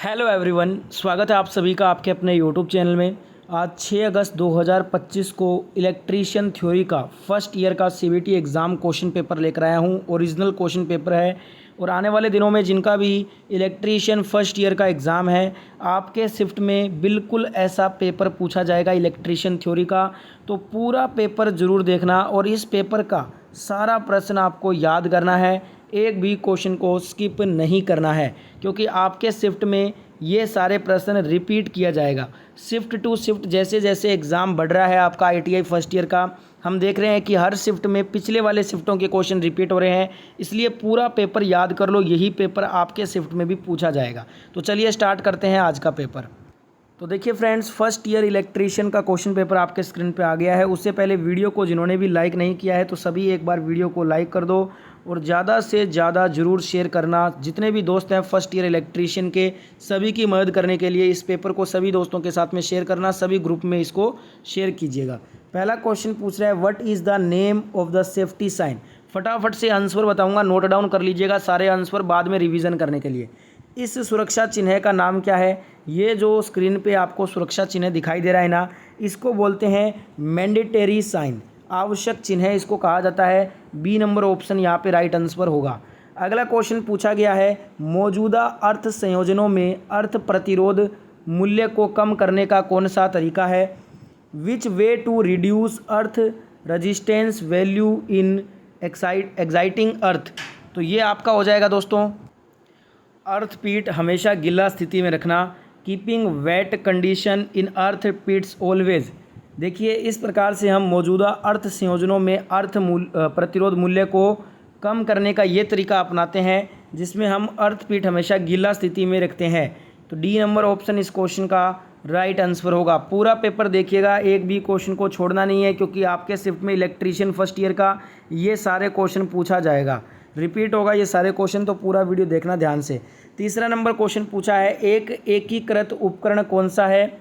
Hello everyone, स्वागत है आप सभी का आपके अपने यूट्यूब चैनल में। आज 6 अगस्त 2025 को इलेक्ट्रीशियन थ्योरी का फर्स्ट ईयर का सीबीटी एग्ज़ाम क्वेश्चन पेपर लेकर आया हूं। ओरिजिनल क्वेश्चन पेपर है और आने वाले दिनों में जिनका भी इलेक्ट्रीशियन फर्स्ट ईयर का एग्ज़ाम है, आपके शिफ्ट में बिल्कुल ऐसा पेपर पूछा जाएगा इलेक्ट्रीशियन थ्योरी का। तो पूरा पेपर ज़रूर देखना और इस पेपर का सारा प्रश्न आपको याद करना है, एक भी क्वेश्चन को स्किप नहीं करना है, क्योंकि आपके शिफ्ट में ये सारे प्रश्न रिपीट किया जाएगा। शिफ्ट टू शिफ्ट जैसे जैसे एग्ज़ाम बढ़ रहा है आपका आईटीआई फर्स्ट ईयर का, हम देख रहे हैं कि हर शिफ्ट में पिछले वाले शिफ्टों के क्वेश्चन रिपीट हो रहे हैं। इसलिए पूरा पेपर याद कर लो, यही पेपर आपके शिफ्ट में भी पूछा जाएगा। तो चलिए स्टार्ट करते हैं आज का पेपर। तो देखिए फ्रेंड्स, फर्स्ट ईयर इलेक्ट्रीशियन का क्वेश्चन पेपर आपके स्क्रीन पे आ गया है। उससे पहले वीडियो को जिन्होंने भी लाइक नहीं किया है तो सभी एक बार वीडियो को लाइक कर दो और ज़्यादा से ज़्यादा ज़रूर शेयर करना। जितने भी दोस्त हैं फर्स्ट ईयर इलेक्ट्रीशियन के, सभी की मदद करने के लिए इस पेपर को सभी दोस्तों के साथ में शेयर करना, सभी ग्रुप में इसको शेयर कीजिएगा। पहला क्वेश्चन पूछ रहा है, what is the name of the safety sign. फटाफट से आंसर बताऊंगा, नोट डाउन कर लीजिएगा सारे आंसर बाद में रिवीजन करने के लिए। इस सुरक्षा चिन्ह का नाम क्या है। ये जो स्क्रीन पे आपको सुरक्षा चिन्ह दिखाई दे रहा है ना, इसको बोलते हैं मैंडेटरी साइन, आवश्यक चिन्ह है, इसको कहा जाता है। बी नंबर ऑप्शन यहाँ पे राइट आंसर होगा। अगला क्वेश्चन पूछा गया है, मौजूदा अर्थ संयोजनों में अर्थ प्रतिरोध मूल्य को कम करने का कौन सा तरीका है। Which way to reduce earth resistance value in exciting earth. तो ये आपका हो जाएगा दोस्तों, अर्थ पीट हमेशा गिला स्थिति में रखना, keeping wait condition in earth Pitt's always. देखिए इस प्रकार से हम मौजूदा अर्थ संयोजनों में अर्थ प्रतिरोध मूल्य को कम करने का ये तरीका अपनाते हैं, जिसमें हम अर्थ पीट हमेशा गीला स्थिति में रखते हैं। तो डी नंबर ऑप्शन इस क्वेश्चन का राइट आंसर होगा। पूरा पेपर देखिएगा, एक भी क्वेश्चन को छोड़ना नहीं है, क्योंकि आपके शिफ्ट में इलेक्ट्रीशियन फर्स्ट ईयर का ये सारे क्वेश्चन पूछा जाएगा, रिपीट होगा ये सारे क्वेश्चन, तो पूरा वीडियो देखना ध्यान से। तीसरा नंबर क्वेश्चन पूछा है, एक एकीकृत उपकरण कौन सा है।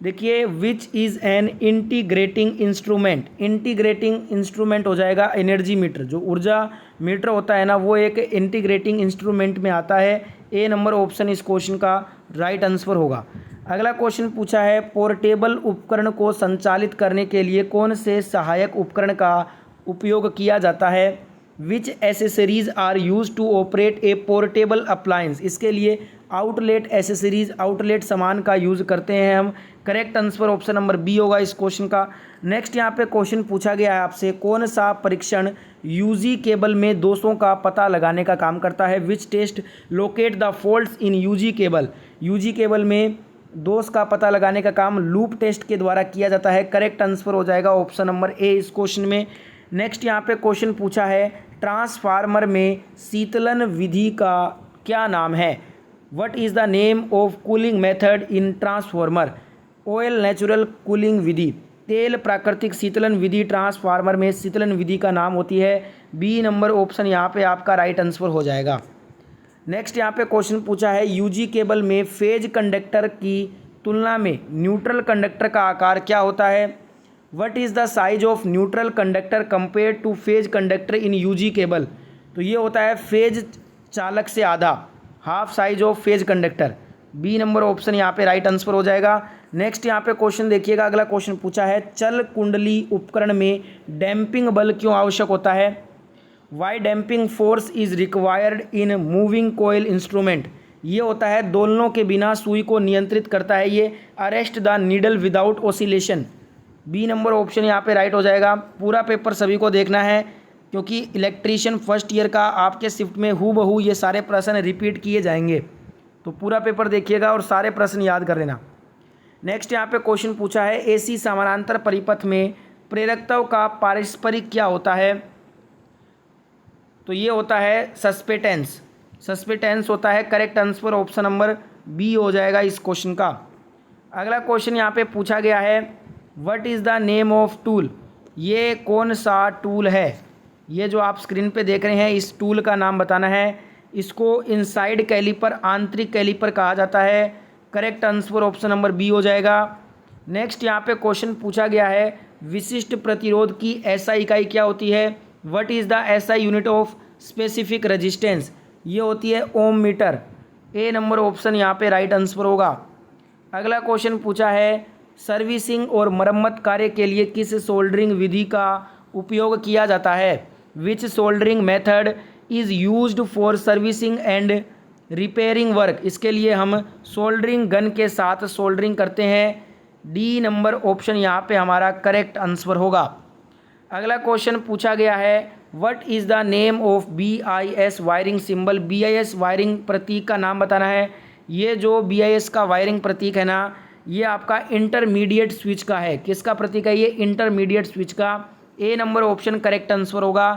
देखिए which is an integrating instrument. Integrating instrument हो जाएगा एनर्जी मीटर, जो ऊर्जा मीटर होता है ना, वो एक इंटीग्रेटिंग इंस्ट्रूमेंट में आता है। ए नंबर ऑप्शन इस क्वेश्चन का राइट आंसर होगा। अगला क्वेश्चन पूछा है, पोर्टेबल उपकरण को संचालित करने के लिए कौन से सहायक उपकरण का उपयोग किया जाता है। Which accessories are use to operate a portable appliance. इसके लिए आउटलेट एसेसरीज, आउटलेट सामान का यूज़ करते हैं हम। Correct answer option number B होगा इस क्वेश्चन का। नेक्स्ट यहाँ पे क्वेश्चन पूछा गया है आपसे, कौन सा परीक्षण यूजी केबल में दोषों का पता लगाने का काम करता है। Which test locate the faults in UG cable. UG cable में दोष का पता लगाने का काम लूप टेस्ट के द्वारा किया जाता है। करेक्ट आंसर हो जाएगा ऑप्शन नंबर ए इस क्वेश्चन में। नेक्स्ट यहाँ पे क्वेश्चन पूछा है, ट्रांसफार्मर में शीतलन विधि का क्या नाम है। What is the name of cooling method in transformer. Oil natural cooling विधि, तेल प्राकृतिक शीतलन विधि ट्रांसफार्मर में शीतलन विधि का नाम होती है। बी नंबर ऑप्शन यहाँ पे आपका राइट आंसर हो जाएगा। नेक्स्ट यहाँ पे क्वेश्चन पूछा है, यूजी केबल में फेज कंडक्टर की तुलना में न्यूट्रल कंडक्टर का आकार क्या होता है। What is the size of neutral conductor compare to phase conductor in UG cable. तो ये होता है फेज चालक से आधा, half size of phase conductor. B number option यहाँ पे राइट आंसर हो जाएगा। नेक्स्ट यहाँ पे क्वेश्चन देखिएगा, अगला क्वेश्चन पूछा है, चल कुंडली उपकरण में डैम्पिंग बल क्यों आवश्यक होता है। Why damping force is required in moving coil instrument. ये होता है दोलनों के बिना सुई को नियंत्रित करता है ये। Arrest the needle without oscillation. B number option यहाँ पे राइट हो जाएगा। पूरा पेपर सभी को देखना है, क्योंकि इलेक्ट्रीशियन फर्स्ट ईयर का आपके शिफ्ट में हूबहू ये सारे प्रश्न रिपीट किए जाएंगे। तो पूरा पेपर देखिएगा और सारे प्रश्न याद कर लेना। नेक्स्ट यहाँ पे क्वेश्चन पूछा है, एसी समानांतर परिपथ में प्रेरकत्व का पारस्परिक क्या होता है। तो ये होता है सस्पेटेंस, सस्पेटेंस होता है। Correct answer option number B हो जाएगा इस क्वेश्चन का। अगला क्वेश्चन यहाँ पे पूछा गया है, what is the name of tool. ये कौन सा टूल है। ये जो आप स्क्रीन पे देख रहे हैं, इस टूल का नाम बताना है। इसको इनसाइड कैलिपर, आंतरिक कैलिपर कहा जाता है। Correct answer option number B हो जाएगा। नेक्स्ट यहाँ पे क्वेश्चन पूछा गया है, विशिष्ट प्रतिरोध की एसआई इकाई क्या होती है। What is the SI unit of specific resistance. ये होती है ओम मीटर। ए नंबर ऑप्शन यहाँ पे राइट आंसर होगा। अगला क्वेश्चन पूछा है सर्विसिंग और मरम्मत कार्य के लिए किस सोल्डरिंग विधि का उपयोग किया जाता है। Which soldering method is used for servicing and repairing work. इसके लिए हम सोल्डरिंग गन के साथ सोल्डरिंग करते हैं। डी नंबर ऑप्शन यहाँ पे हमारा करेक्ट आंसर होगा। अगला क्वेश्चन पूछा गया है what is the name of BIS wiring symbol. BIS wiring प्रतीक का नाम बताना है। ये जो BIS का वायरिंग प्रतीक है ना, ये आपका इंटरमीडिएट स्विच का है। किसका प्रतीक है ये? इंटरमीडिएट स्विच का। ए नंबर ऑप्शन करेक्ट आंसर होगा।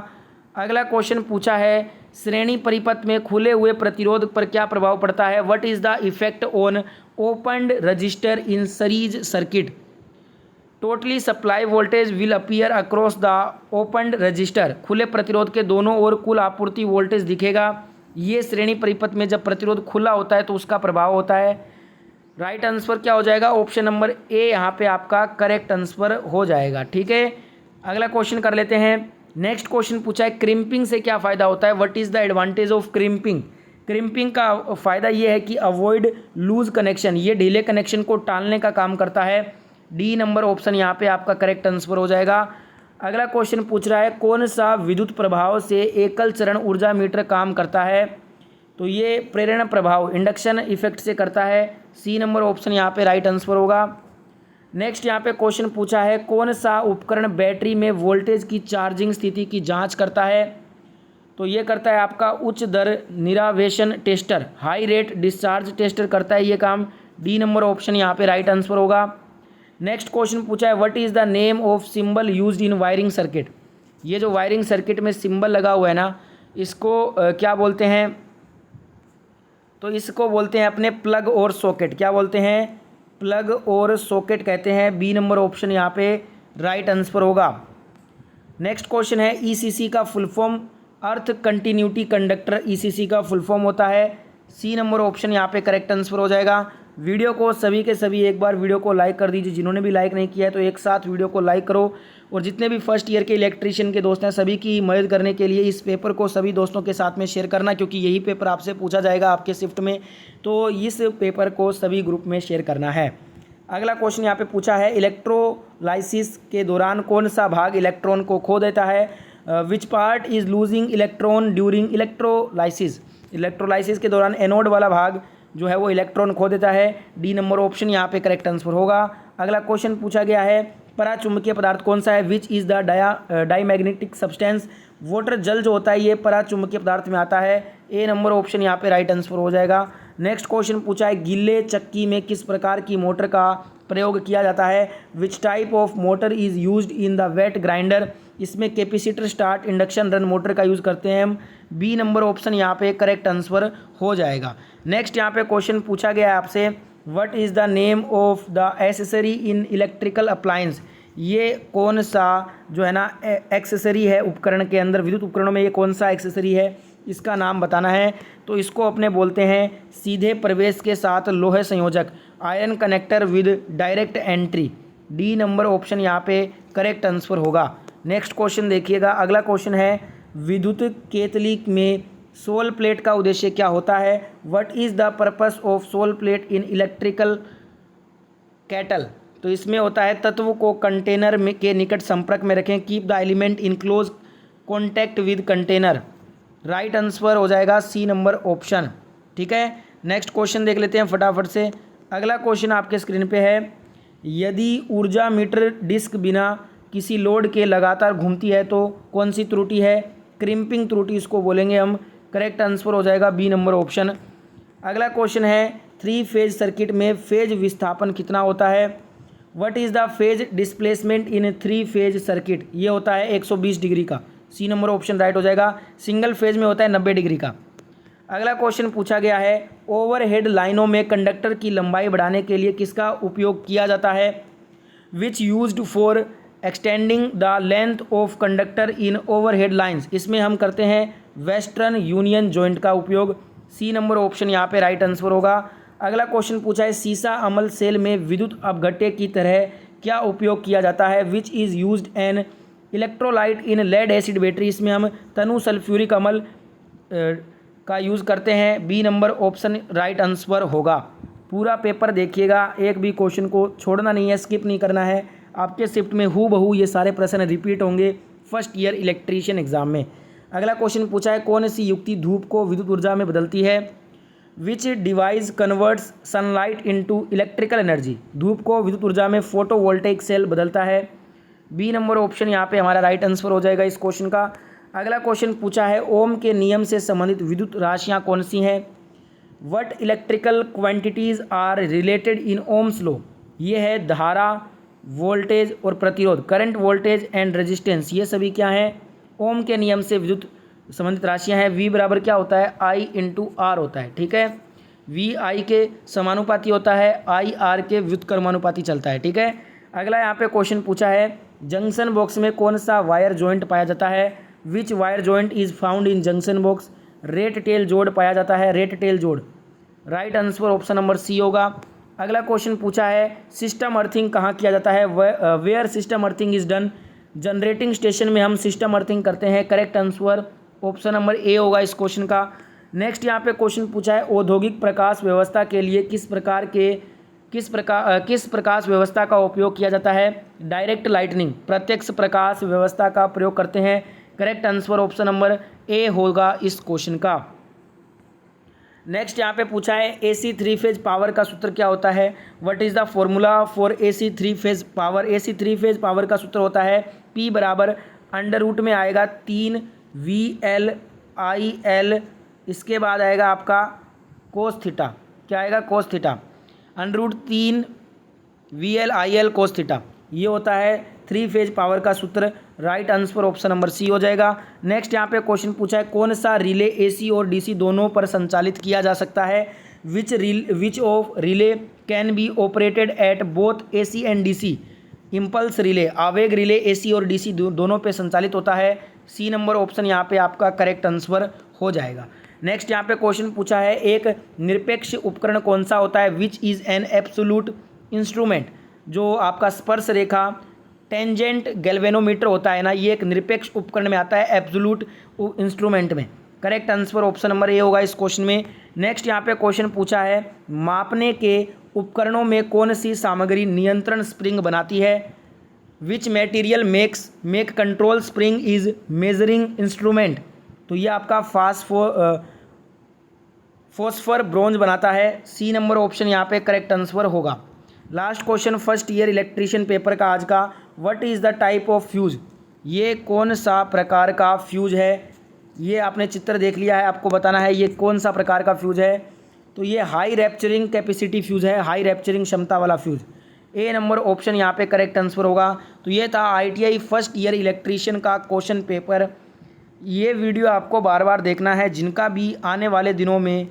अगला क्वेश्चन पूछा है श्रेणी परिपथ में खुले हुए प्रतिरोध पर क्या प्रभाव पड़ता है। What is the effect on opened register in series circuit. Totally supply voltage will appear across the opened register. खुले प्रतिरोध के दोनों ओर कुल आपूर्ति वोल्टेज दिखेगा। ये श्रेणी परिपथ में जब प्रतिरोध खुला होता है तो उसका प्रभाव होता है। राइट आंसर क्या हो जाएगा? ऑप्शन नंबर ए यहाँ पे आपका करेक्ट आंसर हो जाएगा। ठीक है, अगला क्वेश्चन कर लेते हैं। नेक्स्ट क्वेश्चन पूछा है क्रिम्पिंग से क्या फ़ायदा होता है। What is the advantage of crimping. Crimping का फ़ायदा ये है कि अवॉइड लूज कनेक्शन, ये ढीले कनेक्शन को टालने का काम करता है। डी नंबर ऑप्शन यहाँ पे आपका करेक्ट आंसर हो जाएगा। अगला क्वेश्चन पूछ रहा है कौन सा विद्युत प्रभाव से एकल चरण ऊर्जा मीटर काम करता है। तो ये प्रेरण प्रभाव इंडक्शन इफेक्ट से करता है। सी नंबर ऑप्शन यहाँ पे राइट आंसर होगा। नेक्स्ट यहाँ पे क्वेश्चन पूछा है कौन सा उपकरण बैटरी में वोल्टेज की चार्जिंग स्थिति की जांच करता है। तो ये करता है आपका उच्च दर निरावेशन tester, high rate discharge tester करता है ये काम। डी नंबर ऑप्शन यहाँ पे राइट आंसर होगा। नेक्स्ट क्वेश्चन पूछा है what is the name of symbol used in wiring circuit. ये जो वायरिंग सर्किट में सिंबल लगा हुआ है ना, इसको क्या बोलते हैं? तो इसको बोलते हैं अपने प्लग और सॉकेट। क्या बोलते हैं? प्लग और सॉकेट कहते हैं। बी नंबर ऑप्शन यहाँ पे राइट आंसर होगा। नेक्स्ट क्वेश्चन है ECC का फुल फॉर्म अर्थ कंटिन्यूटी कंडक्टर ECC का फुल फॉर्म होता है। सी नंबर ऑप्शन यहाँ पे करेक्ट आंसर हो जाएगा। वीडियो को सभी के सभी एक बार वीडियो को लाइक कर दीजिए। जिन्होंने भी लाइक नहीं किया है तो एक साथ वीडियो को लाइक करो। और जितने भी फर्स्ट ईयर के इलेक्ट्रीशियन के दोस्त हैं सभी की मदद करने के लिए इस पेपर को सभी दोस्तों के साथ में शेयर करना, क्योंकि यही पेपर आपसे पूछा जाएगा आपके शिफ्ट में। तो इस पेपर को सभी ग्रुप में शेयर करना है। अगला क्वेश्चन यहाँ पे पूछा है इलेक्ट्रोलाइसिस के दौरान कौन सा भाग इलेक्ट्रॉन को खो देता है। Which part is losing electron during electrolysis. Electrolysis के दौरान एनोड वाला भाग जो है वो इलेक्ट्रॉन खो देता है। डी नंबर ऑप्शन यहाँ पे करेक्ट आंसर होगा। अगला क्वेश्चन पूछा गया है पराचुंबकीय पदार्थ कौन सा है। Which is the diamagnetic substance. Water जल जो होता है ये पराचुंबकीय पदार्थ में आता है। ए नंबर ऑप्शन यहाँ पे राइट आंसर हो जाएगा। नेक्स्ट क्वेश्चन पूछा है गीले चक्की में किस प्रकार की मोटर का प्रयोग किया जाता है। Which type of motor is used in the wet grinder. इसमें capacitor start induction run motor का यूज़ करते हैं हम। बी नंबर ऑप्शन यहाँ पे करेक्ट आंसर हो जाएगा। नेक्स्ट यहाँ पे क्वेश्चन पूछा गया है आपसे what is the name of the accessory in electrical appliance. ये कौन सा जो है ना एक्सेसरी है उपकरण के अंदर, विद्युत उपकरणों में ये कौन सा एक्सेसरी है, इसका नाम बताना है। तो इसको अपने बोलते हैं सीधे प्रवेश के साथ लोहे संयोजक, iron connector with direct entry. D number option यहाँ पे करेक्ट आंसर होगा। नेक्स्ट क्वेश्चन देखिएगा। अगला क्वेश्चन है विद्युत केतली में सोल प्लेट का उद्देश्य क्या होता है। What is the purpose of soul plate in electrical cattle. तो इसमें होता है तत्व को कंटेनर में के निकट संपर्क में रखें। Keep the element in close contact with container. Right answer हो जाएगा सी नंबर ऑप्शन। ठीक है, नेक्स्ट क्वेश्चन देख लेते हैं फटाफट से। अगला क्वेश्चन आपके स्क्रीन पे है यदि ऊर्जा मीटर डिस्क बिना किसी लोड के लगातार घूमती है तो कौन सी त्रुटि है। क्रिम्पिंग त्रुटि इसको बोलेंगे हम। करेक्ट आंसर हो जाएगा बी नंबर ऑप्शन। अगला क्वेश्चन है 3 फेज सर्किट में फेज विस्थापन कितना होता है। What is the phase displacement in 3 phase circuit. ये होता है 120 डिग्री का। सी नंबर ऑप्शन राइट हो जाएगा। सिंगल फेज में होता है 90 डिग्री का। अगला क्वेश्चन पूछा गया है ओवरहेड लाइनों में कंडक्टर की लंबाई बढ़ाने के लिए किसका उपयोग किया जाता है। Which used for extending the length of conductor in overhead lines. इसमें हम करते हैं वेस्टर्न यूनियन जॉइंट का उपयोग। सी नंबर ऑप्शन यहाँ पे राइट आंसर होगा। अगला क्वेश्चन पूछा है सीसा अमल सेल में विद्युत अपघट्य की तरह क्या उपयोग किया जाता है। Which is used an electrolyte in lead acid battery. इसमें हम तनु सल्फ्यूरिक अम्ल का यूज़ करते हैं? B number option right answer होगा। पूरा पेपर देखिएगा, एक भी क्वेश्चन को छोड़ना नहीं है, स्किप नहीं करना है। आपके शिफ्ट में हूबहू ये सारे प्रश्न रिपीट होंगे फर्स्ट ईयर इलेक्ट्रीशियन एग्जाम में। अगला क्वेश्चन पूछा है, कौन सी युक्ति धूप को विद्युत ऊर्जा में बदलती है? विच device converts sunlight into electrical energy? धूप को विद्युत ऊर्जा में फोटोवोल्टेइक सेल बदलता है। बी नंबर ऑप्शन यहाँ पे हमारा राइट आंसर हो जाएगा इस क्वेश्चन का। अगला क्वेश्चन पूछा है, ओम के नियम से संबंधित विद्युत राशियाँ कौन सी हैं? What electrical quantities are related in Ohm's law? ये है धारा, वोल्टेज और प्रतिरोध, करंट, वोल्टेज एंड रेजिस्टेंस, ये सभी क्या हैं? ओम के नियम से विद्युत संबंधित राशियां हैं। वी बराबर क्या होता है? आई इंटू आर होता है, ठीक है। वी आई के समानुपाती होता है, आई आर के व्युत्क्रमानुपाती चलता है, ठीक है। अगला यहाँ पे क्वेश्चन पूछा है, जंक्शन बॉक्स में कौन सा वायर जॉइंट पाया जाता है? Which wire joint is found in junction box? Rat tail जोड़ पाया जाता है, रेट टेल जोड़। Right answer option number C होगा। अगला क्वेश्चन पूछा है, सिस्टम अर्थिंग कहाँ किया जाता है? Where system earthing is done? Generating station में हम सिस्टम अर्थिंग करते हैं। Correct answer option number A होगा इस क्वेश्चन का। नेक्स्ट यहाँ पे क्वेश्चन पूछा है, औद्योगिक प्रकाश व्यवस्था के लिए किस प्रकाश व्यवस्था का उपयोग किया जाता है? डायरेक्ट लाइटनिंग, प्रत्यक्ष प्रकाश व्यवस्था का प्रयोग करते हैं। Correct answer option number A होगा इस क्वेश्चन का। नेक्स्ट यहाँ पे पूछा है, AC 3 फेज पावर का सूत्र क्या होता है? What is the formula for AC 3 phase power? AC 3 phase power का सूत्र होता है P बराबर अंडर रूट में आएगा 3 VL/IL, इसके बाद आएगा आपका कोस थीटा। क्या आएगा? Cos theta. Under root 3 VL/IL cos theta, ये होता है 3 फेज पावर का सूत्र। Right answer option number C हो जाएगा। नेक्स्ट यहाँ पे क्वेश्चन पूछा है, कौन सा रिले AC और DC दोनों पर संचालित किया जा सकता है? Which of relay can be operated at both AC and DC? Impulse relay, आवेग रिले AC और DC दोनों पे संचालित होता है। सी नंबर ऑप्शन यहाँ पे आपका करेक्ट आंसर हो जाएगा। नेक्स्ट यहाँ पे क्वेश्चन पूछा है, एक निरपेक्ष उपकरण कौन सा होता है? Which is an absolute instrument? जो आपका स्पर्श रेखा टेंजेंट गैल्वेनोमीटर होता है ना, ये एक निरपेक्ष उपकरण में आता है, एब्सोल्यूट इंस्ट्रूमेंट में। Correct answer option number A होगा इस क्वेश्चन में। नेक्स्ट यहाँ पे क्वेश्चन पूछा है, मापने के उपकरणों में कौन सी सामग्री नियंत्रण स्प्रिंग बनाती है? Which material make control spring is measuring instrument? तो ये आपका फॉस्फर ब्रोंज बनाता है। सी नंबर ऑप्शन यहाँ पे करेक्ट आंसर होगा। Last question first year electrician paper का आज का, what is the type of fuse? ये कौन सा प्रकार का फ्यूज है? ये आपने चित्र देख लिया है, आपको बताना है ये कौन सा प्रकार का फ्यूज है। तो ये हाई रैप्चरिंग कैपेसिटी फ्यूज है, हाई रैप्चरिंग क्षमता वाला फ्यूज। ए नंबर ऑप्शन यहाँ पे करेक्ट आंसर होगा। तो ये था ITI फर्स्ट ईयर इलेक्ट्रीशियन का क्वेश्चन पेपर। ये वीडियो आपको बार बार देखना है, जिनका भी आने वाले दिनों में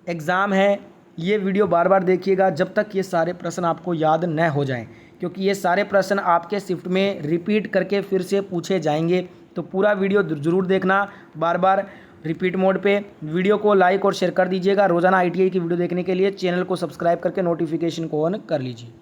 एग्ज़ाम है, ये वीडियो बार बार देखिएगा जब तक ये सारे प्रश्न आपको याद न हो जाएं, क्योंकि ये सारे प्रश्न आपके शिफ्ट में रिपीट करके फिर से पूछे जाएंगे। तो पूरा वीडियो ज़रूर देखना, बार बार रिपीट मोड पे। वीडियो को लाइक और शेयर कर दीजिएगा। रोज़ाना ITI की वीडियो देखने के लिए चैनल को सब्सक्राइब करके नोटिफिकेशन को ऑन कर लीजिए।